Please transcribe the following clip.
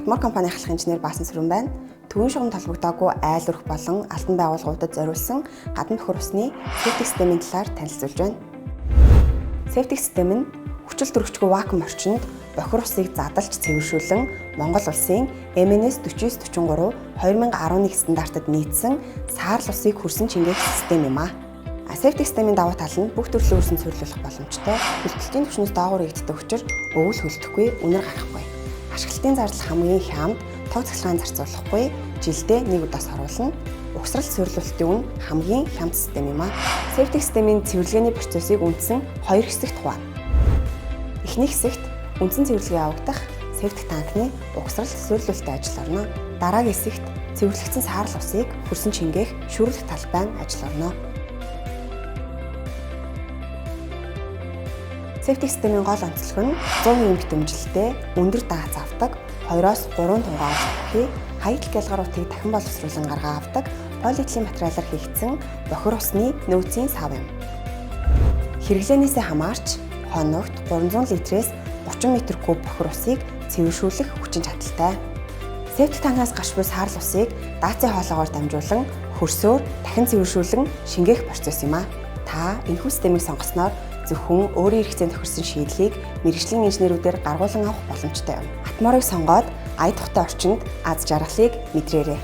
Атмор компани ахлах инженер Баасан Сүрэн байна. Төвийн шугам толбогдоогүй айл өрх болон алтан байгууллагуудад зориулсан гадна нөхөр усны септик системийн талаар танилцуулж байна. Септик систем нь хүчил төрөгчгүй вакуум орчинд бохир усыг задалж цэвэршүүлэн Монгол улсын МНС 4943 2011 стандартад нийцсэн саарл усыг хөрсөн чингээх систем юм а. Септик системийн давуу тал нь бүх төрлийн өрсөн цэвэрлүүлэх боломжтой. Хөлтөлтийн түвшнээс доогуур игддэг учраас өвөл хөлдөхгүй, үнэр гарахгүй. Ашиглалтын зардал хамгийн хямд, тог цахилгаан зарцуулахгүй, жилдээ 1 удаас оруулна. Угсрал цэвэрлүүлэлтийн үн хамгийн хямд систем юм а. Септик системийн цэвэрлэгээний процессыг үндсэн 2 хэсэгт хуваана. Эхний хэсэгт үндсэн цэвэрлэгээ явагдах септик танкны угсрал цэвэрлүүлэлтийн ажил орно. Дараагийн хэсэгт цэвэрлэгдсэн саарл усыг хөрсөн чингээх шүүрлэх талбай ажил орно. Септик системийн гол онцлог нь 100% битэмжилтэй, өндөр дагац авдаг, 2-3 тунгаа авдаг, хаягдл гялгаруудыг дахин боловсруулан гаргаа авдаг, полиэтилен материалаар хийгдсэн бохир усны нөөцийн сав юм. Хэрэглээнээсээ хамаарч хоногт 300 литрээс 30 м3 бохир усыг цэвэршүүлэх хүчин чадалтай. Септик танкаас гарч буй саарл усыг даацын хоолоогоор дамжуулан хөрсөөр дахин цэвэршүүлэн шингээх процесс юм а. Та энэхүү системийг сонгосноор зөвхөн өөрийн хэрэгцээнд тохирсон шийдлийг мэргэжлийн инженерүүдээр гаргуулan авах боломжтой юм. Атморыг сонгоод ая тухтай орчинд аз жаргалыг мэдрээрэй.